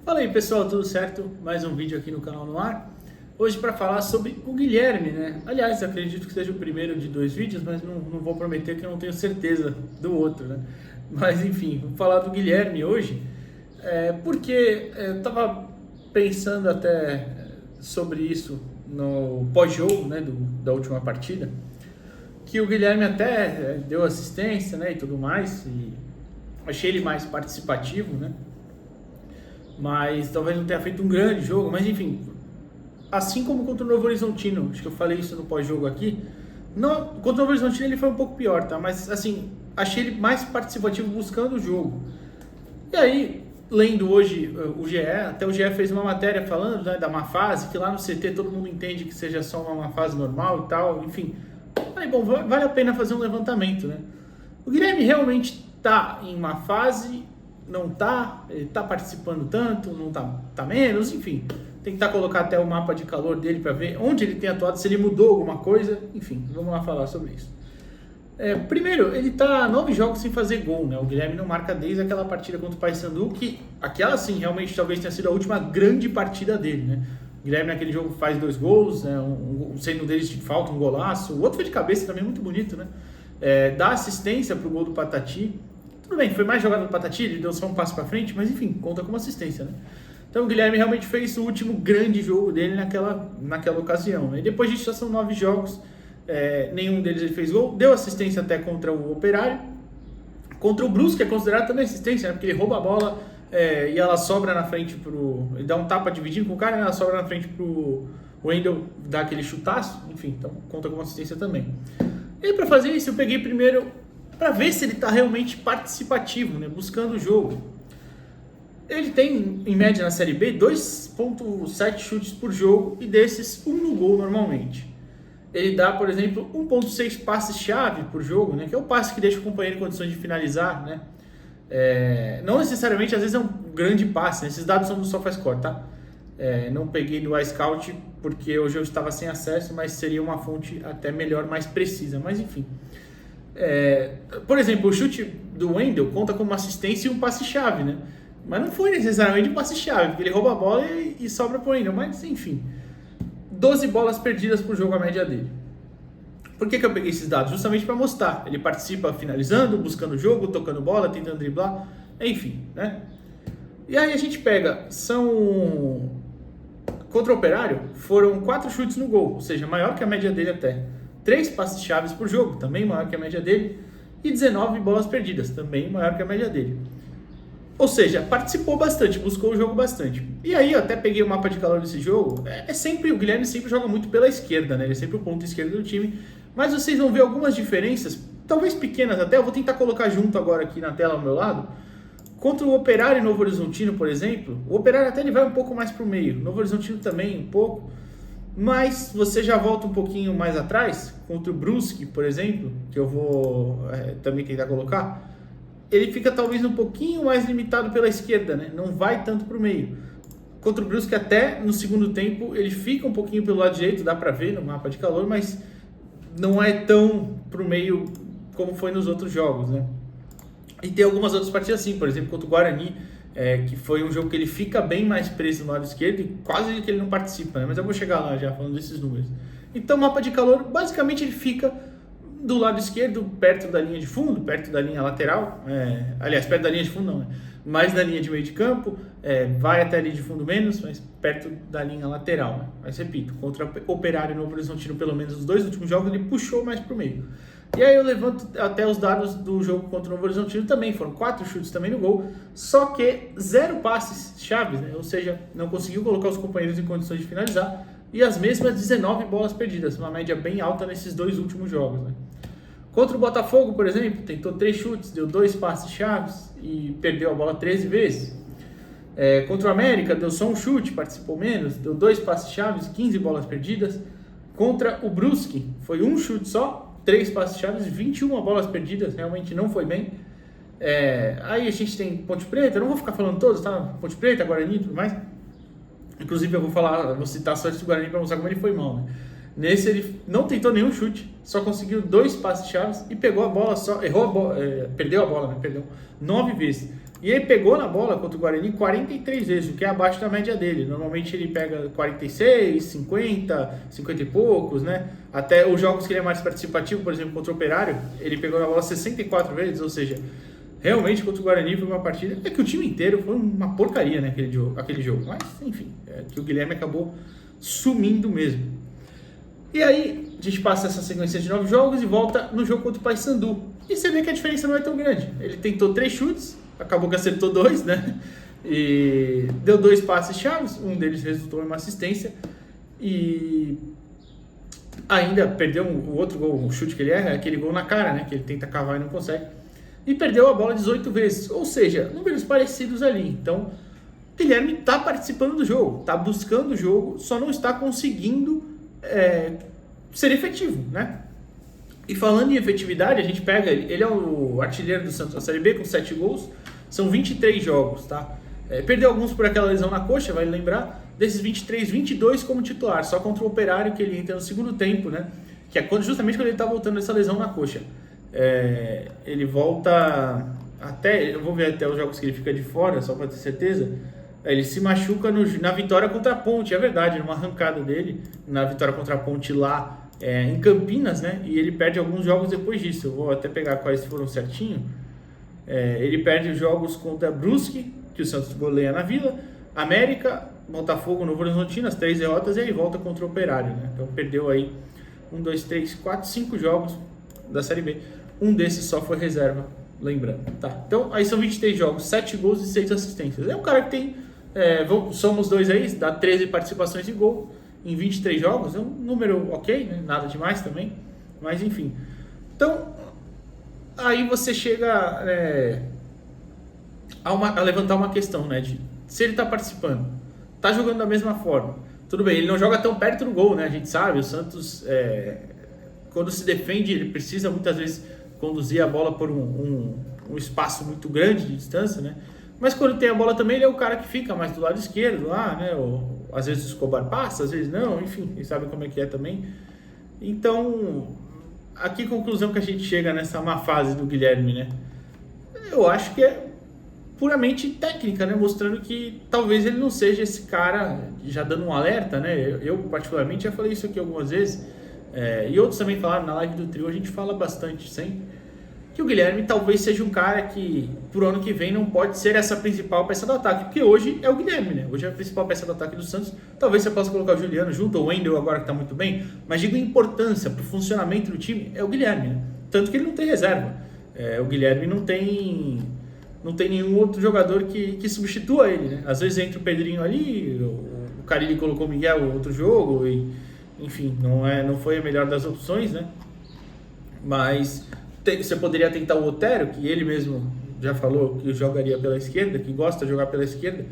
Fala aí pessoal, tudo certo? Mais um vídeo aqui no canal no ar. Hoje para falar sobre o Guilherme, né? Aliás, acredito que seja o primeiro de dois vídeos, mas não vou prometer que eu não tenho certeza do outro, né? Mas enfim, vou falar do Guilherme hoje, porque eu tava pensando até sobre isso no pós-jogo, né, da última partida, que o Guilherme até deu assistência, né, e tudo mais, e achei ele mais participativo, né? Mas talvez não tenha feito um grande jogo, mas enfim, assim como contra o Novo Horizontino, acho que eu falei isso no pós-jogo aqui, contra o Novo Horizontino ele foi um pouco pior, tá? Mas assim, achei ele mais participativo buscando o jogo. E aí, lendo hoje o GE, até o GE fez uma matéria falando, né, da má fase, que lá no CT todo mundo entende que seja só uma má fase normal e tal, enfim. Aí, bom, vale a pena fazer um levantamento, né? O Guilherme realmente tá em má fase, não tá, ele tá participando tanto, não tá menos, enfim. Tentar colocar até o mapa de calor dele para ver onde ele tem atuado, se ele mudou alguma coisa, enfim, vamos lá falar sobre isso. Primeiro, ele tá 9 jogos sem fazer gol, né? O Guilherme não marca desde aquela partida contra o Paysandu, que aquela sim, realmente talvez tenha sido a última grande partida dele, né? O Guilherme naquele jogo faz 2 gols, né? Sendo deles de falta, um golaço. O outro foi de cabeça também, muito bonito, né? Dá assistência pro gol do Patati. Tudo bem, foi mais jogada do Patati, ele deu só um passo para frente, mas enfim, conta como assistência, né? Então o Guilherme realmente fez o último grande jogo dele naquela ocasião, né? E depois disso já são 9 jogos, nenhum deles ele fez gol, deu assistência até contra o Operário, contra o Brusque é considerado também assistência, né? Porque ele rouba a bola e ela sobra na frente ele dá um tapa dividindo com o cara, e ela sobra na frente pro Wendel dar aquele chutaço, enfim, então conta como assistência também. E para fazer isso eu peguei primeiro para ver se ele está realmente participativo, né, buscando o jogo. Ele tem, em média na Série B, 2,7 chutes por jogo e desses, 1 no gol normalmente. Ele dá, por exemplo, 1,6 passes-chave por jogo, né, que é o passe que deixa o companheiro em condições de finalizar. Né? Não necessariamente, às vezes é um grande passe, né? Esses dados são do SofaScore, tá? Não peguei do iScout porque hoje eu estava sem acesso, mas seria uma fonte até melhor, mais precisa, mas enfim. Por exemplo, o chute do Wendel conta como assistência e um passe-chave, né? Mas não foi necessariamente um passe-chave, porque ele rouba a bola e sobra pro Wendel, mas enfim. 12 bolas perdidas por jogo a média dele. Por que eu peguei esses dados? Justamente para mostrar. Ele participa finalizando, buscando o jogo, tocando bola, tentando driblar, enfim, né? E aí a gente pega, contra o Operário, foram 4 chutes no gol, ou seja, maior que a média dele até. 3 passes chaves por jogo, também maior que a média dele, e 19 bolas perdidas, também maior que a média dele. Ou seja, participou bastante, buscou o jogo bastante. E aí eu até peguei o mapa de calor desse jogo, o Guilherme sempre joga muito pela esquerda, né? Ele é sempre o ponto esquerdo do time, mas vocês vão ver algumas diferenças, talvez pequenas até, eu vou tentar colocar junto agora aqui na tela ao meu lado. Contra o Operário e Novo Horizontino, por exemplo, o Operário até ele vai um pouco mais para o meio, o Novo Horizontino também um pouco, mas você já volta um pouquinho mais atrás, contra o Brusque, por exemplo, que eu vou também tentar colocar, ele fica talvez um pouquinho mais limitado pela esquerda, né? Não vai tanto para o meio. Contra o Brusque até no segundo tempo ele fica um pouquinho pelo lado direito, dá para ver no mapa de calor, mas não é tão para o meio como foi nos outros jogos, né? E tem algumas outras partidas assim, por exemplo, contra o Guarani, que foi um jogo que ele fica bem mais preso no lado esquerdo e quase que ele não participa, né? Mas eu vou chegar lá já falando desses números. Então o mapa de calor, basicamente ele fica do lado esquerdo, perto da linha de fundo, perto da linha lateral, aliás, perto da linha de fundo não, né? Mais da linha de meio de campo, vai até a linha de fundo menos, mas perto da linha lateral, né? Mas repito, contra o Operário e Novo Horizontino, pelo menos os 2 últimos jogos, ele puxou mais para o meio. E aí eu levanto até os dados do jogo contra o Novo Horizontino também, foram 4 chutes também no gol, só que 0 passes chaves, né? Ou seja, não conseguiu colocar os companheiros em condições de finalizar, e as mesmas 19 bolas perdidas, uma média bem alta nesses 2 últimos jogos, né? Contra o Botafogo, por exemplo, tentou 3 chutes, deu 2 passes chaves e perdeu a bola 13 vezes. Contra o América, deu só um chute, participou menos, deu 2 passes chaves, 15 bolas perdidas. Contra o Brusque, foi um chute só, 3 passes chaves, 21 bolas perdidas, realmente não foi bem. Aí a gente tem Ponte Preta, eu não vou ficar falando todos, tá? Ponte Preta, Guarani e tudo mais. Inclusive eu vou citar só esse do Guarani para mostrar como ele foi mal, né? Nesse ele não tentou nenhum chute, só conseguiu 2 passes chaves e pegou a bola só, perdeu a bola, né? Perdeu 9 vezes. E ele pegou na bola contra o Guarani 43 vezes, o que é abaixo da média dele. Normalmente ele pega 46, 50, 50 e poucos, né? Até os jogos que ele é mais participativo, por exemplo, contra o Operário, ele pegou na bola 64 vezes, ou seja, realmente contra o Guarani foi uma partida... É que o time inteiro foi uma porcaria, né, aquele jogo. Mas, enfim, é que o Guilherme acabou sumindo mesmo. E aí, a gente passa essa sequência de 9 jogos e volta no jogo contra o Paysandu. E você vê que a diferença não é tão grande. Ele tentou 3 chutes, acabou que acertou 2, né? E deu 2 passes chaves, um deles resultou em uma assistência. E ainda perdeu o outro gol, o chute que ele erra, aquele gol na cara, né? Que ele tenta cavar e não consegue. E perdeu a bola 18 vezes, ou seja, números parecidos ali. Então, o Guilherme está participando do jogo, está buscando o jogo, só não está conseguindo ser efetivo, né? E falando em efetividade, a gente pega ele é o artilheiro do Santos na Série B com 7 gols, são 23 jogos, tá? Perdeu alguns por aquela lesão na coxa, vale lembrar. Desses 23, 22 como titular, só contra o Operário que ele entra no segundo tempo, né? Que é justamente quando ele está voltando dessa lesão na coxa. Ele volta até, eu vou ver até os jogos que ele fica de fora, só para ter certeza. Ele se machuca na vitória contra a Ponte, é verdade, numa arrancada dele, na vitória contra a Ponte lá em Campinas, né? E ele perde alguns jogos depois disso. Eu vou até pegar quais foram certinho. Ele perde os jogos contra Brusque, que o Santos goleia na Vila, América, Botafogo, Novo Horizontino, as 3 derrotas, e aí volta contra o Operário, né? Então perdeu aí 1, 2, 3, 4, 5 jogos da Série B. Um desses só foi reserva, lembrando. Tá? Então aí são 23 jogos, 7 gols e 6 assistências. É um cara que tem, somos 2 aí, dá 13 participações de gol em 23 jogos, é um número ok, né? Nada demais também, mas enfim. Então, aí você chega a levantar uma questão, né? De se ele está participando, está jogando da mesma forma. Tudo bem, ele não joga tão perto do gol, né? A gente sabe, o Santos, quando se defende, ele precisa muitas vezes conduzir a bola por um espaço muito grande de distância, né? Mas quando tem a bola também, ele é o cara que fica mais do lado esquerdo lá, né? Ou, às vezes o Escobar passa, às vezes não, enfim, vocês sabem como é que é também. Então, a que conclusão que a gente chega nessa má fase do Guilherme, né? Eu acho que é puramente técnica, né? Mostrando que talvez ele não seja esse cara, já dando um alerta, né? Eu particularmente já falei isso aqui algumas vezes, e outros também falaram na live do trio, a gente fala bastante sempre, que o Guilherme talvez seja um cara que pro ano que vem não pode ser essa principal peça do ataque, porque hoje é o Guilherme, né? Hoje é a principal peça do ataque do Santos. Talvez você possa colocar o Juliano junto, ou o Wendel agora que tá muito bem, mas digo importância pro funcionamento do time, é o Guilherme, né? Tanto que ele não tem reserva. O Guilherme não tem nenhum outro jogador que substitua ele, né? Às vezes entra o Pedrinho ali, o Carille colocou o Miguel outro jogo, e, enfim, não foi a melhor das opções, né? Mas você poderia tentar o Otero, que ele mesmo já falou que jogaria pela esquerda, que gosta de jogar pela esquerda,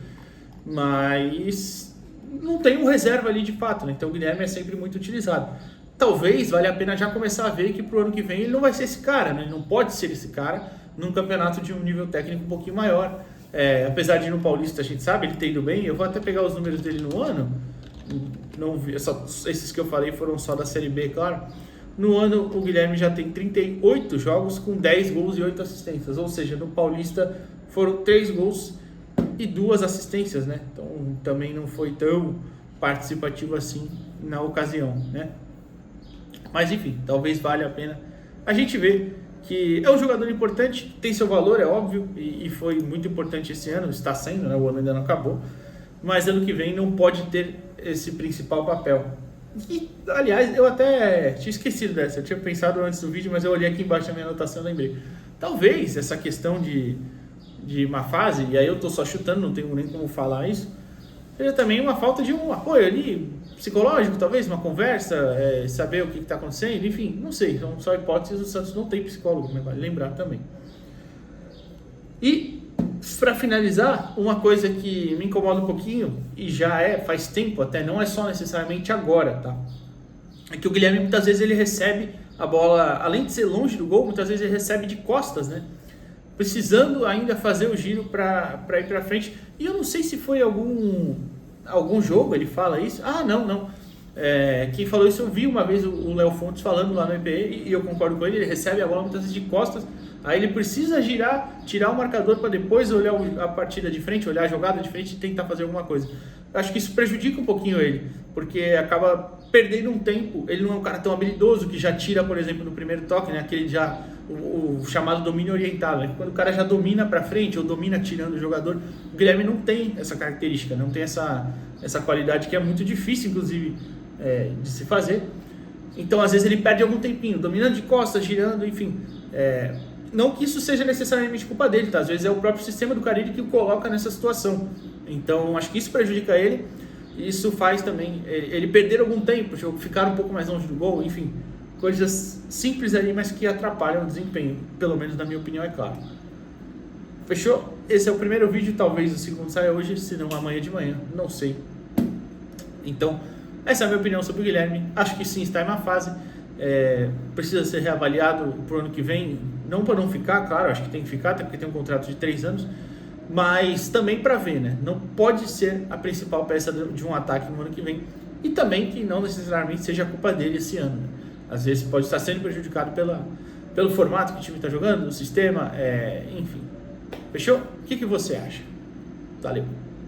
mas não tem um reserva ali de fato, né? Então o Guilherme é sempre muito utilizado. Talvez valha a pena já começar a ver que pro ano que vem ele não vai ser esse cara, né? Ele não pode ser esse cara num campeonato de um nível técnico um pouquinho maior. Apesar de no Paulista, a gente sabe, ele tem ido bem. Eu vou até pegar os números dele no ano. Não vi, esses que eu falei foram só da Série B, claro. No ano, o Guilherme já tem 38 jogos com 10 gols e 8 assistências. Ou seja, no Paulista foram 3 gols e 2 assistências, né? Então, também não foi tão participativo assim na ocasião, né? Mas, enfim, talvez valha a pena a gente ver que é um jogador importante, tem seu valor, é óbvio, e foi muito importante esse ano, está sendo, né? O ano ainda não acabou. Mas ano que vem não pode ter esse principal papel. E, aliás, eu até tinha esquecido dessa, eu tinha pensado antes do vídeo, mas eu olhei aqui embaixo da minha anotação e lembrei. Talvez essa questão de má fase, e aí eu tô só chutando, não tenho nem como falar isso, seja também uma falta de um apoio ali, psicológico, talvez, uma conversa, saber o que está acontecendo, enfim, não sei, são só hipóteses, o Santos não tem psicólogo, mas vale lembrar também. E, para finalizar, uma coisa que me incomoda um pouquinho, e já faz tempo até, não é só necessariamente agora, tá? É que o Guilherme muitas vezes ele recebe a bola, além de ser longe do gol, muitas vezes ele recebe de costas, né? Precisando ainda fazer o giro para ir para frente. E eu não sei se foi algum jogo, ele fala isso. Ah, não. Quem falou isso, eu vi uma vez o Léo Fontes falando lá no EPE, e eu concordo com ele, ele recebe a bola muitas vezes de costas, Aí ele precisa girar, tirar o marcador para depois olhar a partida de frente, olhar a jogada de frente e tentar fazer alguma coisa. Eu acho que isso prejudica um pouquinho ele, porque acaba perdendo um tempo. Ele não é um cara tão habilidoso que já tira, por exemplo, no primeiro toque, né? Aquele já o chamado domínio orientado, né? Quando o cara já domina para frente ou domina tirando o jogador. O Guilherme não tem essa característica, não tem essa qualidade que é muito difícil, inclusive, de se fazer. Então, às vezes ele perde algum tempinho, dominando de costas, girando, enfim. Não que isso seja necessariamente culpa dele, tá? Às vezes é o próprio sistema do Carille que o coloca nessa situação. Então, acho que isso prejudica ele. Isso faz também ele perder algum tempo, ficar um pouco mais longe do gol, enfim. Coisas simples ali, mas que atrapalham o desempenho. Pelo menos na minha opinião, é claro. Fechou? Esse é o primeiro vídeo, talvez o segundo saia hoje, se não amanhã de manhã, não sei. Então, essa é a minha opinião sobre o Guilherme. Acho que sim, está em uma fase. Precisa ser reavaliado para o ano que vem. Não para não ficar, claro, acho que tem que ficar, até porque tem um contrato de 3 anos. Mas também para ver, né? Não pode ser a principal peça de um ataque no ano que vem. E também que não necessariamente seja a culpa dele esse ano, né? Às vezes pode estar sendo prejudicado pelo formato que o time está jogando, o sistema, enfim. Fechou? O que você acha? Valeu!